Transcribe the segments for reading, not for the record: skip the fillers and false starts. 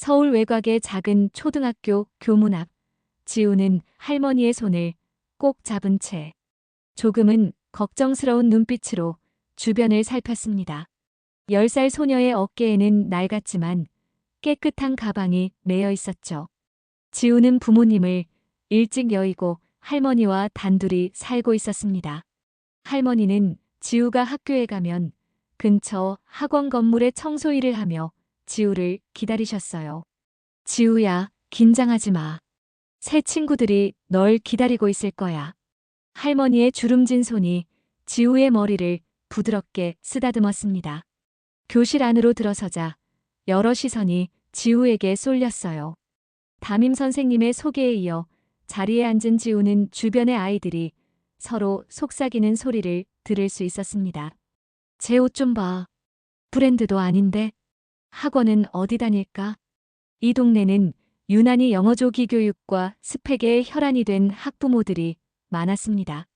서울 외곽의 작은 초등학교 교문 앞, 지우는 할머니의 손을 꼭 잡은 채 조금은 걱정스러운 눈빛으로 주변을 살폈습니다. 10살 소녀의 어깨에는 낡았지만 깨끗한 가방이 매여 있었죠. 지우는 부모님을 일찍 여의고 할머니와 단둘이 살고 있었습니다. 할머니는 지우가 학교에 가면 근처 학원 건물의 청소 일을 하며 지우를 기다리셨어요. 지우야, 긴장하지 마. 새 친구들이 널 기다리고 있을 거야. 할머니의 주름진 손이 지우의 머리를 부드럽게 쓰다듬었습니다. 교실 안으로 들어서자 여러 시선이 지우에게 쏠렸어요. 담임 선생님의 소개에 이어 자리에 앉은 지우는 주변의 아이들이 서로 속삭이는 소리를 들을 수 있었습니다. 제 옷 좀 봐. 브랜드도 아닌데. 학원은 어디 다닐까? 이 동네는 유난히 영어조기 교육과 스펙에 혈안이 된 학부모들이 많았습니다.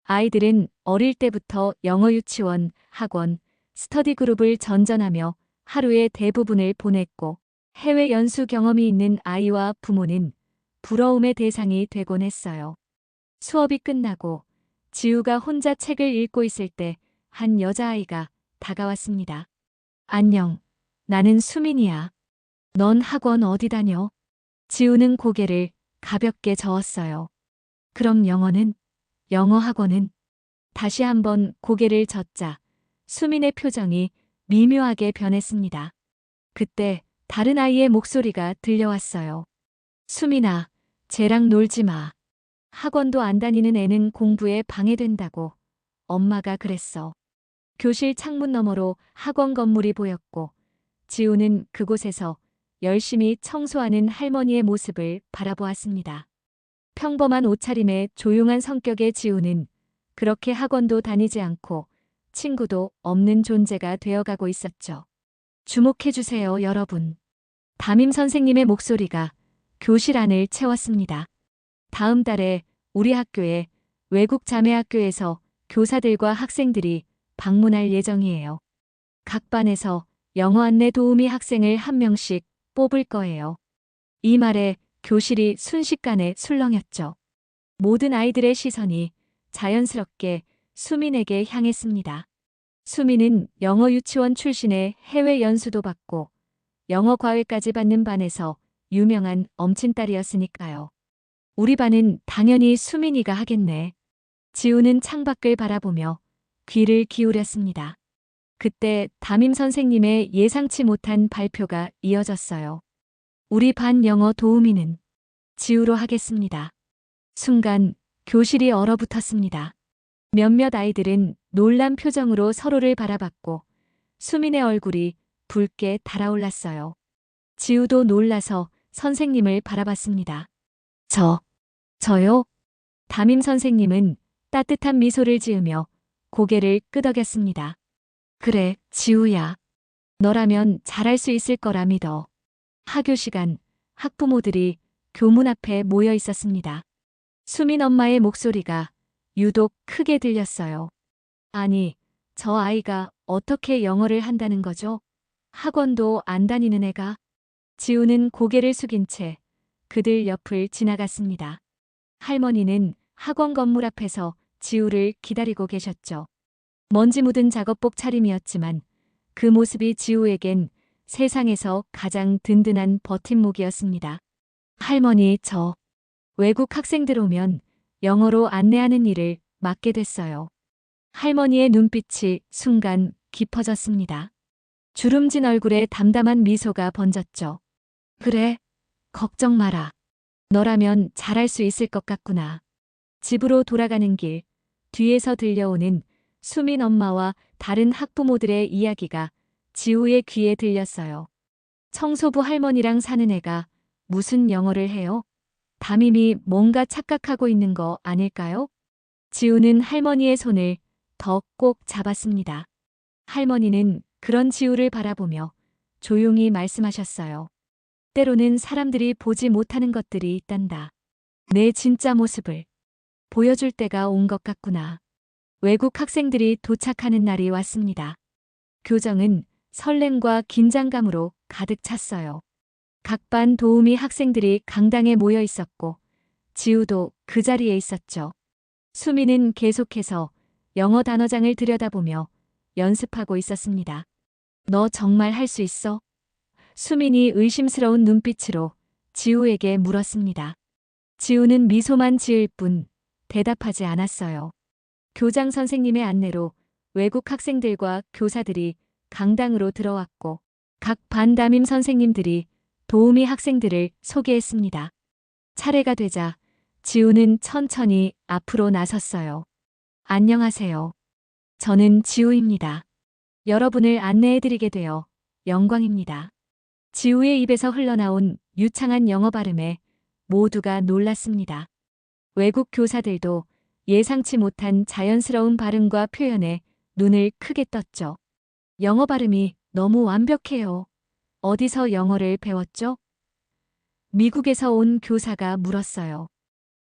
아이들은 어릴 때부터 영어 유치원, 학원, 스터디 그룹을 전전하며 하루의 대부분을 보냈고 해외 연수 경험이 있는 아이와 부모는 부러움의 대상이 되곤 했어요. 수업이 끝나고 지우가 혼자 책을 읽고 있을 때 한 여자아이가 다가왔습니다. 안녕, 나는 수민이야. 넌 학원 어디 다녀? 지우는 고개를 가볍게 저었어요. 그럼 영어는? 영어 학원은? 다시 한번 고개를 젓자 수민의 표정이 미묘하게 변했습니다. 그때 다른 아이의 목소리가 들려왔어요. 수민아, 쟤랑 놀지 마. 학원도 안 다니는 애는 공부에 방해된다고. 엄마가 그랬어. 교실 창문 너머로 학원 건물이 보였고 지우는 그곳에서 열심히 청소하는 할머니의 모습을 바라보았습니다. 평범한 옷차림에 조용한 성격의 지우는 그렇게 학원도 다니지 않고 친구도 없는 존재가 되어가고 있었죠. 주목해주세요, 여러분. 담임 선생님의 목소리가 교실 안을 채웠습니다. 다음 달에 우리 학교에 외국 자매학교에서 교사들과 학생들이 방문할 예정이에요. 각 반에서 영어 안내 도우미 학생을 한 명씩 뽑을 거예요. 이 말에 교실이 순식간에 술렁였죠. 모든 아이들의 시선이 자연스럽게 수민에게 향했습니다. 수민은 영어 유치원 출신의 해외 연수도 받고 영어 과외까지 받는 반에서 유명한 엄친딸이었으니까요. 우리 반은 당연히 수민이가 하겠네. 지우는 창밖을 바라보며 귀를 기울였습니다. 그때 담임 선생님의 예상치 못한 발표가 이어졌어요. 우리 반 영어 도우미는 지우로 하겠습니다. 순간 교실이 얼어붙었습니다. 몇몇 아이들은 놀란 표정으로 서로를 바라봤고 수민의 얼굴이 붉게 달아올랐어요. 지우도 놀라서 선생님을 바라봤습니다. 저요? 담임 선생님은 따뜻한 미소를 지으며 고개를 끄덕였습니다. 그래, 지우야. 너라면 잘할 수 있을 거라 믿어. 하교 시간, 학부모들이 교문 앞에 모여 있었습니다. 수민 엄마의 목소리가 유독 크게 들렸어요. 아니, 저 아이가 어떻게 영어를 한다는 거죠? 학원도 안 다니는 애가? 지우는 고개를 숙인 채 그들 옆을 지나갔습니다. 할머니는 학원 건물 앞에서 지우를 기다리고 계셨죠. 먼지 묻은 작업복 차림이었지만 그 모습이 지우에겐 세상에서 가장 든든한 버팀목이었습니다. 할머니, 저 외국 학생들 오면 영어로 안내하는 일을 맡게 됐어요. 할머니의 눈빛이 순간 깊어졌습니다. 주름진 얼굴에 담담한 미소가 번졌죠. 그래, 걱정 마라. 너라면 잘할 수 있을 것 같구나. 집으로 돌아가는 길, 뒤에서 들려오는 수민 엄마와 다른 학부모들의 이야기가 지우의 귀에 들렸어요. 청소부 할머니랑 사는 애가 무슨 영어를 해요? 담임이 뭔가 착각하고 있는 거 아닐까요? 지우는 할머니의 손을 더 꼭 잡았습니다. 할머니는 그런 지우를 바라보며 조용히 말씀하셨어요. 때로는 사람들이 보지 못하는 것들이 있단다. 내 진짜 모습을 보여줄 때가 온 것 같구나. 외국 학생들이 도착하는 날이 왔습니다. 교정은 설렘과 긴장감으로 가득 찼어요. 각 반 도우미 학생들이 강당에 모여 있었고 지우도 그 자리에 있었죠. 수미는 계속해서 영어 단어장을 들여다보며 연습하고 있었습니다. 너 정말 할 수 있어? 수민이 의심스러운 눈빛으로 지우에게 물었습니다. 지우는 미소만 지을 뿐 대답하지 않았어요. 교장 선생님의 안내로 외국 학생들과 교사들이 강당으로 들어왔고 각 반 담임 선생님들이 도우미 학생들을 소개했습니다. 차례가 되자 지우는 천천히 앞으로 나섰어요. 안녕하세요. 저는 지우입니다. 여러분을 안내해드리게 되어 영광입니다. 지우의 입에서 흘러나온 유창한 영어 발음에 모두가 놀랐습니다. 외국 교사들도 예상치 못한 자연스러운 발음과 표현에 눈을 크게 떴죠. 영어 발음이 너무 완벽해요. 어디서 영어를 배웠죠? 미국에서 온 교사가 물었어요.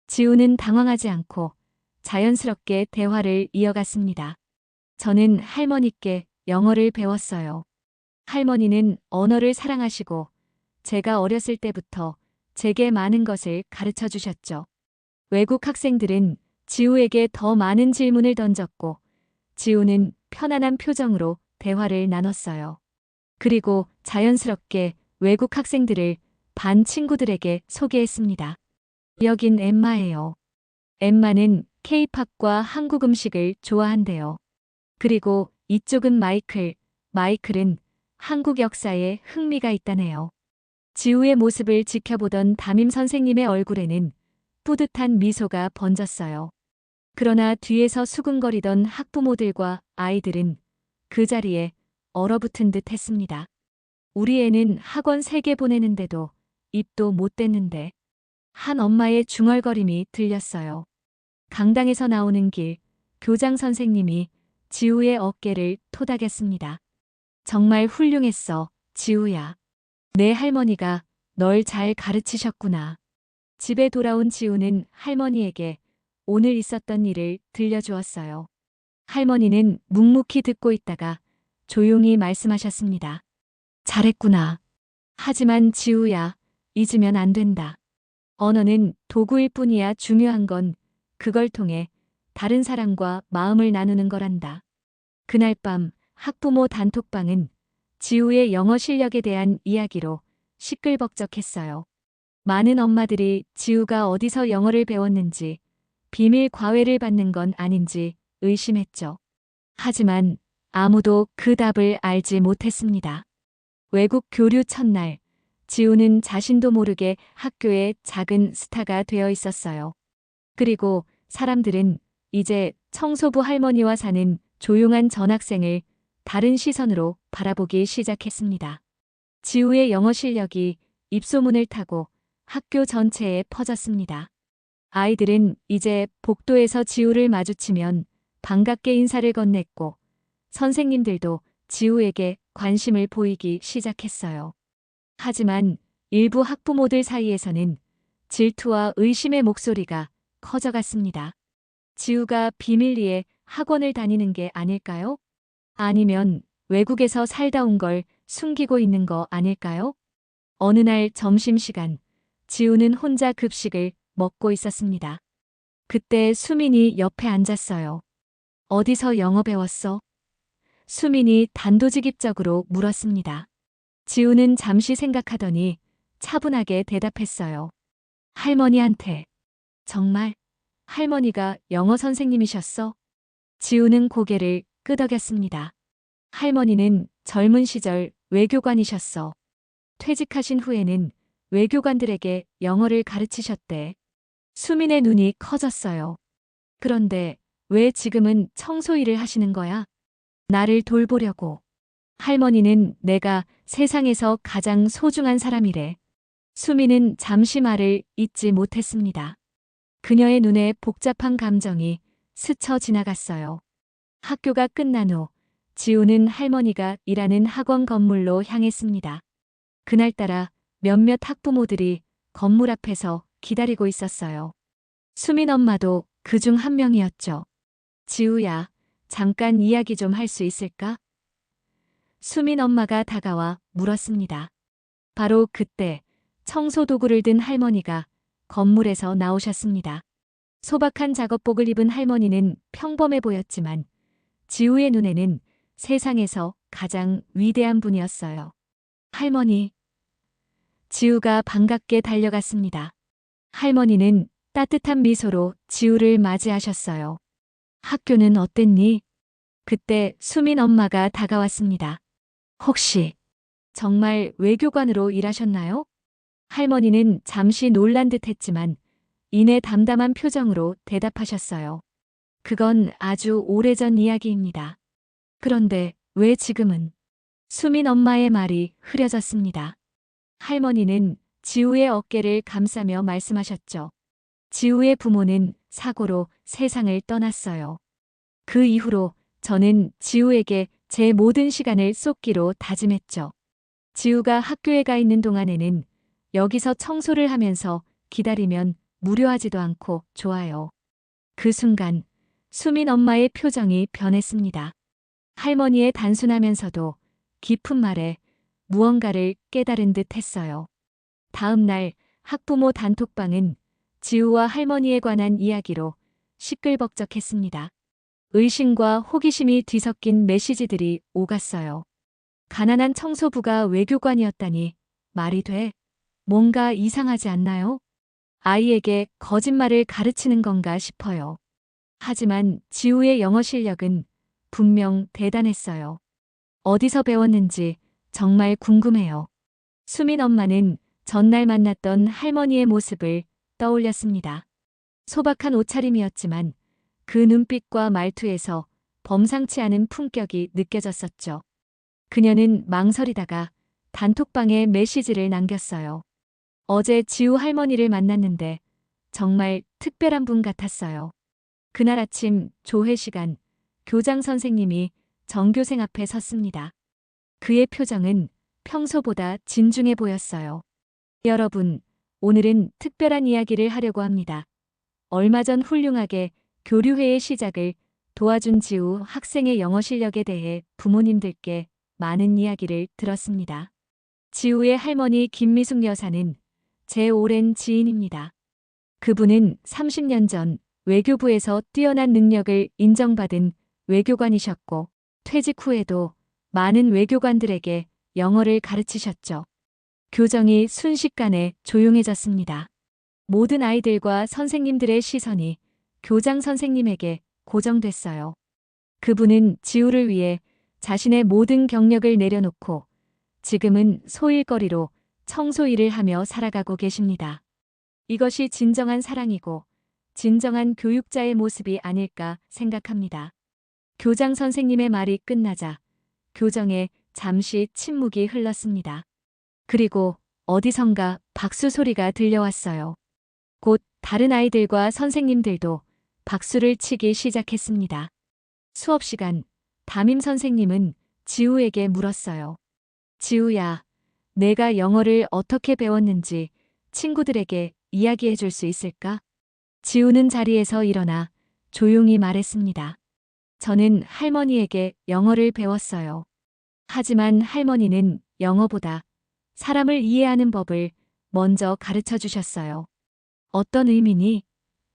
지우는 당황하지 않고 자연스럽게 대화를 이어갔습니다. 저는 할머니께 영어를 배웠어요. 할머니는 언어를 사랑하시고 제가 어렸을 때부터 제게 많은 것을 가르쳐 주셨죠. 외국 학생들은 지우에게 더 많은 질문을 던졌고 지우는 편안한 표정으로 대화를 나눴어요. 그리고 자연스럽게 외국 학생들을 반 친구들에게 소개했습니다. 여긴 엠마예요. 엠마는 K-팝과 한국 음식을 좋아한대요. 그리고 이쪽은 마이클. 마이클은 한국 역사에 흥미가 있다네요. 지우의 모습을 지켜보던 담임 선생님의 얼굴에는 뿌듯한 미소가 번졌어요. 그러나 뒤에서 수근거리던 학부모들과 아이들은 그 자리에 얼어붙은 듯 했습니다. 우리 애는 학원 3개 보내는데도 입도 못 댔는데. 한 엄마의 중얼거림이 들렸어요. 강당에서 나오는 길, 교장 선생님이 지우의 어깨를 토닥였습니다. 정말 훌륭했어, 지우야. 내 할머니가 널 잘 가르치셨구나. 집에 돌아온 지우는 할머니에게 오늘 있었던 일을 들려주었어요. 할머니는 묵묵히 듣고 있다가 조용히 말씀하셨습니다. 잘했구나. 하지만 지우야, 잊으면 안 된다. 언어는 도구일 뿐이야. 중요한 건 그걸 통해 다른 사람과 마음을 나누는 거란다. 그날 밤 학부모 단톡방은 지우의 영어 실력에 대한 이야기로 시끌벅적했어요. 많은 엄마들이 지우가 어디서 영어를 배웠는지, 비밀 과외를 받는 건 아닌지 의심했죠. 하지만 아무도 그 답을 알지 못했습니다. 외국 교류 첫날, 지우는 자신도 모르게 학교의 작은 스타가 되어 있었어요. 그리고 사람들은 이제 청소부 할머니와 사는 조용한 전학생을 다른 시선으로 바라보기 시작했습니다. 지우의 영어 실력이 입소문을 타고 학교 전체에 퍼졌습니다. 아이들은 이제 복도에서 지우를 마주치면 반갑게 인사를 건넸고 선생님들도 지우에게 관심을 보이기 시작했어요. 하지만 일부 학부모들 사이에서는 질투와 의심의 목소리가 커져갔습니다. 지우가 비밀리에 학원을 다니는 게 아닐까요? 아니면 외국에서 살다 온 걸 숨기고 있는 거 아닐까요? 어느 날 점심시간, 지우는 혼자 급식을 먹고 있었습니다. 그때 수민이 옆에 앉았어요. 어디서 영어 배웠어? 수민이 단도직입적으로 물었습니다. 지우는 잠시 생각하더니 차분하게 대답했어요. 할머니한테. 정말? 할머니가 영어 선생님이셨어? 지우는 고개를 끄덕였습니다. 할머니는 젊은 시절 외교관이셨어. 퇴직하신 후에는 외교관들에게 영어를 가르치셨대. 수민의 눈이 커졌어요. 그런데 왜 지금은 청소 일을 하시는 거야? 나를 돌보려고. 할머니는 내가 세상에서 가장 소중한 사람이래. 수민은 잠시 말을 잇지 못했습니다. 그녀의 눈에 복잡한 감정이 스쳐 지나갔어요. 학교가 끝난 후 지우는 할머니가 일하는 학원 건물로 향했습니다. 그날따라 몇몇 학부모들이 건물 앞에서 기다리고 있었어요. 수민 엄마도 그중 한 명이었죠. 지우야, 잠깐 이야기 좀 할 수 있을까? 수민 엄마가 다가와 물었습니다. 바로 그때 청소 도구를 든 할머니가 건물에서 나오셨습니다. 소박한 작업복을 입은 할머니는 평범해 보였지만 지우의 눈에는 세상에서 가장 위대한 분이었어요. 할머니. 지우가 반갑게 달려갔습니다. 할머니는 따뜻한 미소로 지우를 맞이하셨어요. 학교는 어땠니? 그때 수민 엄마가 다가왔습니다. 혹시 정말 외교관으로 일하셨나요? 할머니는 잠시 놀란 듯 했지만 이내 담담한 표정으로 대답하셨어요. 그건 아주 오래전 이야기입니다. 그런데 왜 지금은? 수민 엄마의 말이 흐려졌습니다. 할머니는 지우의 어깨를 감싸며 말씀하셨죠. 지우의 부모는 사고로 세상을 떠났어요. 그 이후로 저는 지우에게 제 모든 시간을 쏟기로 다짐했죠. 지우가 학교에 가 있는 동안에는 여기서 청소를 하면서 기다리면 무료하지도 않고 좋아요. 그 순간 수민 엄마의 표정이 변했습니다. 할머니의 단순하면서도 깊은 말에 무언가를 깨달은 듯 했어요. 다음 날 학부모 단톡방은 지우와 할머니에 관한 이야기로 시끌벅적했습니다. 의심과 호기심이 뒤섞인 메시지들이 오갔어요. 가난한 청소부가 외교관이었다니 말이 돼? 뭔가 이상하지 않나요? 아이에게 거짓말을 가르치는 건가 싶어요. 하지만 지우의 영어 실력은 분명 대단했어요. 어디서 배웠는지 정말 궁금해요. 수민 엄마는 전날 만났던 할머니의 모습을 떠올렸습니다. 소박한 옷차림이었지만 그 눈빛과 말투에서 범상치 않은 품격이 느껴졌었죠. 그녀는 망설이다가 단톡방에 메시지를 남겼어요. 어제 지우 할머니를 만났는데 정말 특별한 분 같았어요. 그날 아침 조회 시간 교장 선생님이 전교생 앞에 섰습니다. 그의 표정은 평소보다 진중해 보였어요. 여러분, 오늘은 특별한 이야기를 하려고 합니다. 얼마 전 훌륭하게 교류회의 시작을 도와준 지우 학생의 영어 실력에 대해 부모님들께 많은 이야기를 들었습니다. 지우의 할머니 김미숙 여사는 제 오랜 지인입니다. 그분은 30년 전 외교부에서 뛰어난 능력을 인정받은 외교관이셨고 퇴직 후에도 많은 외교관들에게 영어를 가르치셨죠. 교정이 순식간에 조용해졌습니다. 모든 아이들과 선생님들의 시선이 교장 선생님에게 고정됐어요. 그분은 지우를 위해 자신의 모든 경력을 내려놓고 지금은 소일거리로 청소 일을 하며 살아가고 계십니다. 이것이 진정한 사랑이고 진정한 교육자의 모습이 아닐까 생각합니다. 교장 선생님의 말이 끝나자 교정에 잠시 침묵이 흘렀습니다. 그리고 어디선가 박수 소리가 들려왔어요. 곧 다른 아이들과 선생님들도 박수를 치기 시작했습니다. 수업 시간, 담임 선생님은 지우에게 물었어요. 지우야, 내가 영어를 어떻게 배웠는지 친구들에게 이야기해 줄 수 있을까? 지우는 자리에서 일어나 조용히 말했습니다. 저는 할머니에게 영어를 배웠어요. 하지만 할머니는 영어보다 사람을 이해하는 법을 먼저 가르쳐 주셨어요. 어떤 의미니?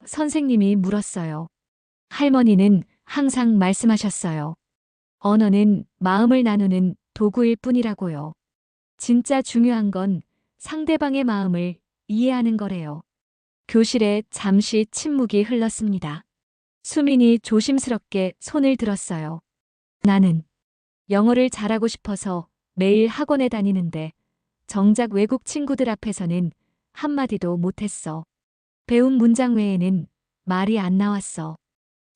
선생님이 물었어요. 할머니는 항상 말씀하셨어요. 언어는 마음을 나누는 도구일 뿐이라고요. 진짜 중요한 건 상대방의 마음을 이해하는 거래요. 교실에 잠시 침묵이 흘렀습니다. 수민이 조심스럽게 손을 들었어요. 나는 영어를 잘하고 싶어서 매일 학원에 다니는데 정작 외국 친구들 앞에서는 한마디도 못했어. 배운 문장 외에는 말이 안 나왔어.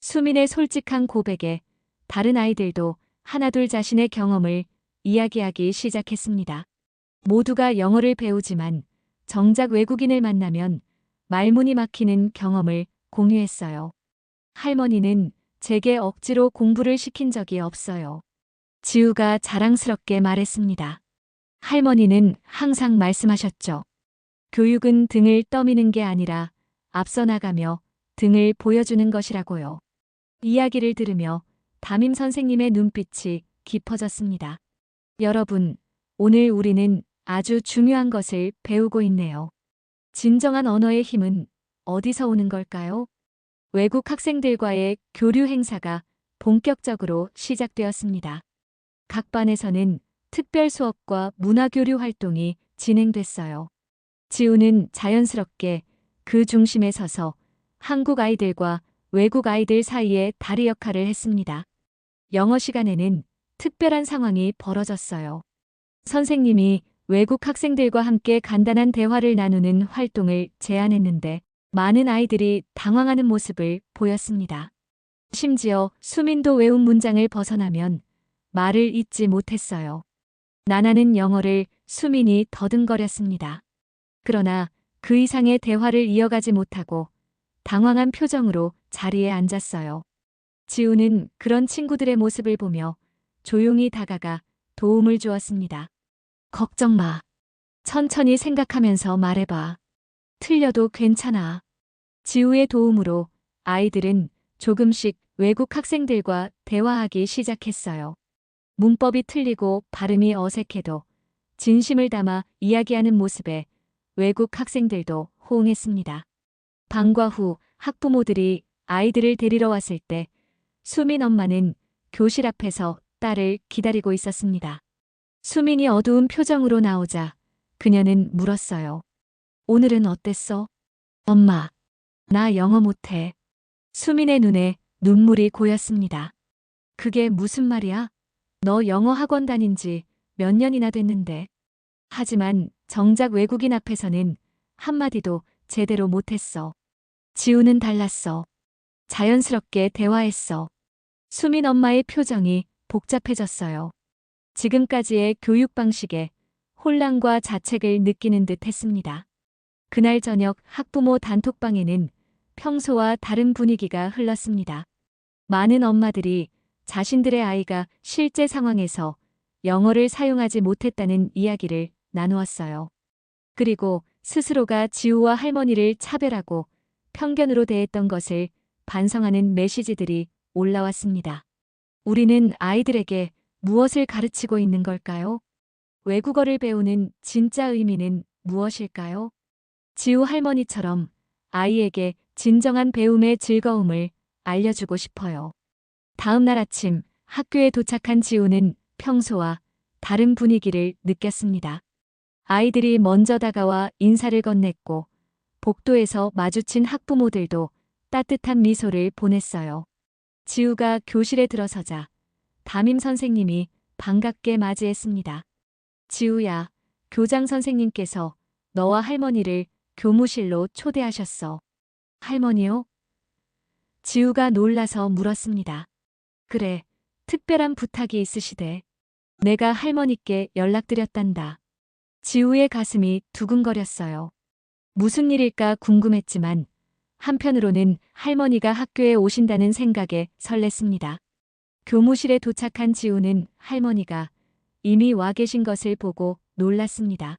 수민의 솔직한 고백에 다른 아이들도 하나둘 자신의 경험을 이야기하기 시작했습니다. 모두가 영어를 배우지만 정작 외국인을 만나면 말문이 막히는 경험을 공유했어요. 할머니는 제게 억지로 공부를 시킨 적이 없어요. 지우가 자랑스럽게 말했습니다. 할머니는 항상 말씀하셨죠. 교육은 등을 떠미는 게 아니라 앞서 나가며 등을 보여주는 것이라고요. 이야기를 들으며 담임 선생님의 눈빛이 깊어졌습니다. 여러분, 오늘 우리는 아주 중요한 것을 배우고 있네요. 진정한 언어의 힘은 어디서 오는 걸까요? 외국 학생들과의 교류 행사가 본격적으로 시작되었습니다. 각 반에서는 특별 수업과 문화교류 활동이 진행됐어요. 지우는 자연스럽게 그 중심에 서서 한국 아이들과 외국 아이들 사이에 다리 역할을 했습니다. 영어 시간에는 특별한 상황이 벌어졌어요. 선생님이 외국 학생들과 함께 간단한 대화를 나누는 활동을 제안했는데 많은 아이들이 당황하는 모습을 보였습니다. 심지어 수민도 외운 문장을 벗어나면 말을 잇지 못했어요. 나나는 영어를 수민이 더듬거렸습니다. 그러나 그 이상의 대화를 이어가지 못하고 당황한 표정으로 자리에 앉았어요. 지우는 그런 친구들의 모습을 보며 조용히 다가가 도움을 주었습니다. 걱정 마. 천천히 생각하면서 말해봐. 틀려도 괜찮아. 지우의 도움으로 아이들은 조금씩 외국 학생들과 대화하기 시작했어요. 문법이 틀리고 발음이 어색해도 진심을 담아 이야기하는 모습에 외국 학생들도 호응했습니다. 방과 후 학부모들이 아이들을 데리러 왔을 때 수민 엄마는 교실 앞에서 딸을 기다리고 있었습니다. 수민이 어두운 표정으로 나오자 그녀는 물었어요. 오늘은 어땠어? 엄마, 나 영어 못해. 수민의 눈에 눈물이 고였습니다. 그게 무슨 말이야? 너 영어 학원 다닌 지 몇 년이나 됐는데. 하지만 정작 외국인 앞에서는 한마디도 제대로 못했어. 지우는 달랐어. 자연스럽게 대화했어. 수민 엄마의 표정이 복잡해졌어요. 지금까지의 교육 방식에 혼란과 자책을 느끼는 듯 했습니다. 그날 저녁 학부모 단톡방에는 평소와 다른 분위기가 흘렀습니다. 많은 엄마들이 자신들의 아이가 실제 상황에서 영어를 사용하지 못했다는 이야기를 나누었어요. 그리고 스스로가 지우와 할머니를 차별하고 편견으로 대했던 것을 반성하는 메시지들이 올라왔습니다. 우리는 아이들에게 무엇을 가르치고 있는 걸까요? 외국어를 배우는 진짜 의미는 무엇일까요? 지우 할머니처럼 아이에게 진정한 배움의 즐거움을 알려주고 싶어요. 다음 날 아침 학교에 도착한 지우는 평소와 다른 분위기를 느꼈습니다. 아이들이 먼저 다가와 인사를 건넸고 복도에서 마주친 학부모들도 따뜻한 미소를 보냈어요. 지우가 교실에 들어서자 담임 선생님이 반갑게 맞이했습니다. 지우야, 교장 선생님께서 너와 할머니를 교무실로 초대하셨어. 할머니요? 지우가 놀라서 물었습니다. 그래, 특별한 부탁이 있으시대. 내가 할머니께 연락드렸단다. 지우의 가슴이 두근거렸어요. 무슨 일일까 궁금했지만 한편으로는 할머니가 학교에 오신다는 생각에 설렜습니다. 교무실에 도착한 지우는 할머니가 이미 와 계신 것을 보고 놀랐습니다.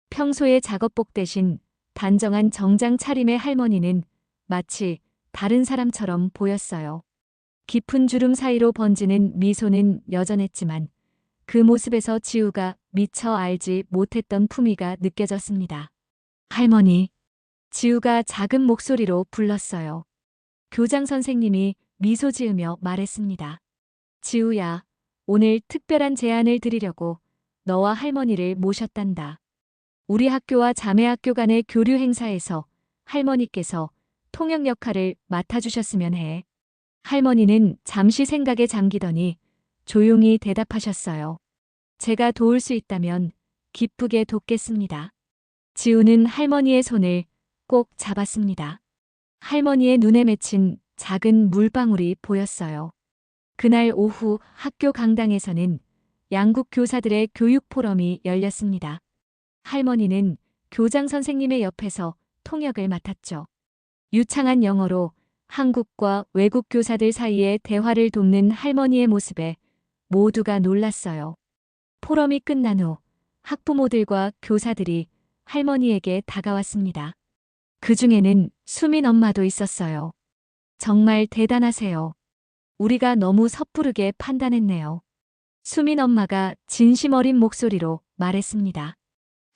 평소의 작업복 대신 단정한 정장 차림의 할머니는 마치 다른 사람처럼 보였어요. 깊은 주름 사이로 번지는 미소는 여전했지만 그 모습에서 지우가 미처 알지 못했던 품위가 느껴졌습니다. 할머니, 지우가 작은 목소리로 불렀어요. 교장 선생님이 미소 지으며 말했습니다. 지우야, 오늘 특별한 제안을 드리려고 너와 할머니를 모셨단다. 우리 학교와 자매학교 간의 교류 행사에서 할머니께서 통역 역할을 맡아주셨으면 해. 할머니는 잠시 생각에 잠기더니 조용히 대답하셨어요. 제가 도울 수 있다면 기쁘게 돕겠습니다. 지우는 할머니의 손을 꼭 잡았습니다. 할머니의 눈에 맺힌 작은 물방울이 보였어요. 그날 오후 학교 강당에서는 양국 교사들의 교육 포럼이 열렸습니다. 할머니는 교장 선생님의 옆에서 통역을 맡았죠. 유창한 영어로 한국과 외국 교사들 사이의 대화를 돕는 할머니의 모습에 모두가 놀랐어요. 포럼이 끝난 후 학부모들과 교사들이 할머니에게 다가왔습니다. 그 중에는 수민 엄마도 있었어요. 정말 대단하세요. 우리가 너무 섣부르게 판단했네요. 수민 엄마가 진심 어린 목소리로 말했습니다.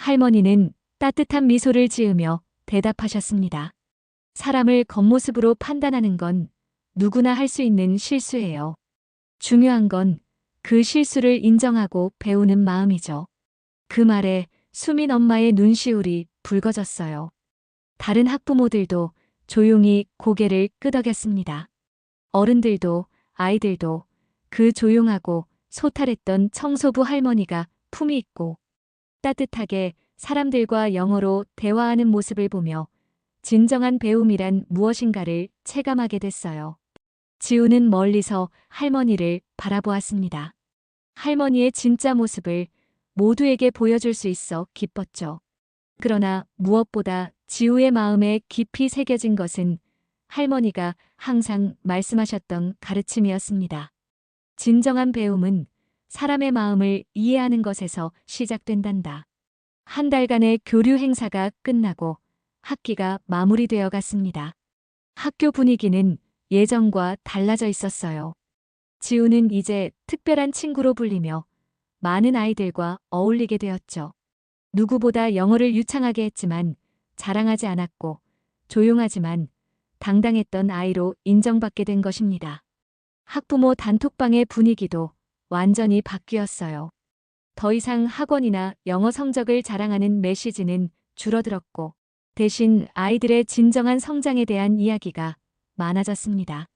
할머니는 따뜻한 미소를 지으며 대답하셨습니다. 사람을 겉모습으로 판단하는 건 누구나 할 수 있는 실수예요. 중요한 건 그 실수를 인정하고 배우는 마음이죠. 그 말에 수민 엄마의 눈시울이 붉어졌어요. 다른 학부모들도 조용히 고개를 끄덕였습니다. 어른들도 아이들도 그 조용하고 소탈했던 청소부 할머니가 품위 있고 따뜻하게 사람들과 영어로 대화하는 모습을 보며 진정한 배움이란 무엇인가를 체감하게 됐어요. 지우는 멀리서 할머니를 바라보았습니다. 할머니의 진짜 모습을 모두에게 보여줄 수 있어 기뻤죠. 그러나 무엇보다 지우의 마음에 깊이 새겨진 것은 할머니가 항상 말씀하셨던 가르침이었습니다. 진정한 배움은 사람의 마음을 이해하는 것에서 시작된단다. 한 달간의 교류 행사가 끝나고 학기가 마무리되어 갔습니다. 학교 분위기는 예전과 달라져 있었어요. 지우는 이제 특별한 친구로 불리며 많은 아이들과 어울리게 되었죠. 누구보다 영어를 유창하게 했지만 자랑하지 않았고 조용하지만 당당했던 아이로 인정받게 된 것입니다. 학부모 단톡방의 분위기도 완전히 바뀌었어요. 더 이상 학원이나 영어 성적을 자랑하는 메시지는 줄어들었고 대신 아이들의 진정한 성장에 대한 이야기가 많아졌습니다.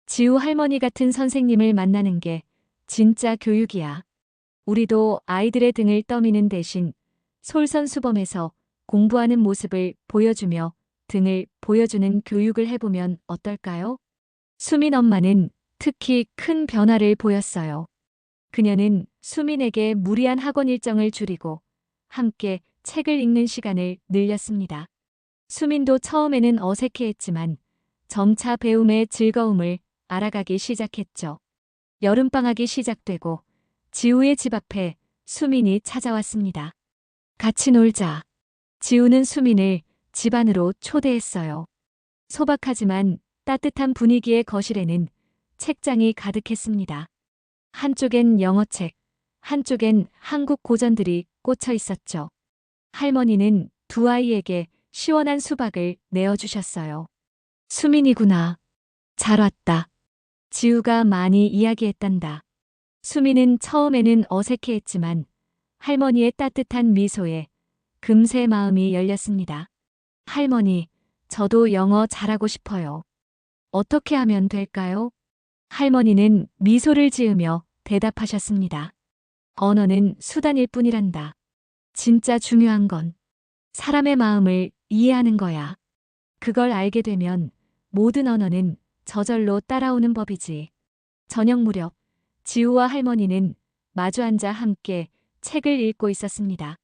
지우 할머니 같은 선생님을 만나는 게 진짜 교육이야. 우리도 아이들의 등을 떠미는 대신 솔선수범해서 공부하는 모습을 보여주며 등을 보여주는 교육을 해보면 어떨까요? 수민 엄마는 특히 큰 변화를 보였어요. 그녀는 수민에게 무리한 학원 일정을 줄이고 함께 책을 읽는 시간을 늘렸습니다. 수민도 처음에는 어색해했지만 점차 배움의 즐거움을 알아가기 시작했죠. 여름방학이 시작되고 지우의 집 앞에 수민이 찾아왔습니다. 같이 놀자. 지우는 수민을 집 안으로 초대했어요. 소박하지만 따뜻한 분위기의 거실에는 책장이 가득했습니다. 한쪽엔 영어책, 한쪽엔 한국 고전들이 꽂혀 있었죠. 할머니는 두 아이에게 시원한 수박을 내어주셨어요. 수민이구나. 잘 왔다. 지우가 많이 이야기했단다. 수민은 처음에는 어색해했지만 할머니의 따뜻한 미소에 금세 마음이 열렸습니다. 할머니, 저도 영어 잘하고 싶어요. 어떻게 하면 될까요? 할머니는 미소를 지으며 대답하셨습니다. 언어는 수단일 뿐이란다. 진짜 중요한 건 사람의 마음을 이해하는 거야. 그걸 알게 되면 모든 언어는 저절로 따라오는 법이지. 저녁 무렵 지우와 할머니는 마주 앉아 함께 책을 읽고 있었습니다.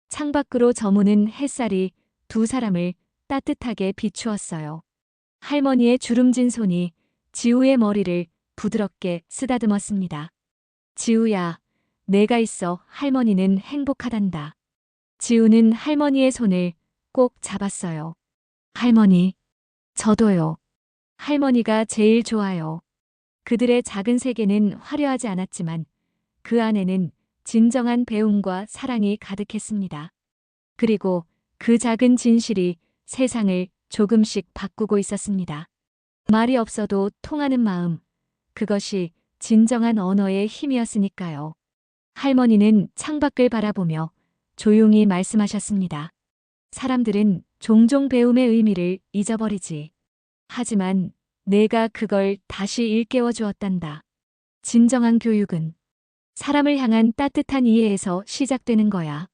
창밖으로 저무는 햇살이 두 사람을 따뜻하게 비추었어요. 할머니의 주름진 손이 지우의 머리를 부드럽게 쓰다듬었습니다. 지우야, 내가 있어 할머니는 행복하단다. 지우는 할머니의 손을 꼭 잡았어요. 할머니, 저도요. 할머니가 제일 좋아요. 그들의 작은 세계는 화려하지 않았지만 그 안에는 진정한 배움과 사랑이 가득했습니다. 그리고 그 작은 진실이 세상을 조금씩 바꾸고 있었습니다. 말이 없어도 통하는 마음, 그것이 진정한 언어의 힘이었으니까요. 할머니는 창밖을 바라보며 조용히 말씀하셨습니다. 사람들은 종종 배움의 의미를 잊어버리지. 하지만 내가 그걸 다시 일깨워 주었단다. 진정한 교육은 사람을 향한 따뜻한 이해에서 시작되는 거야.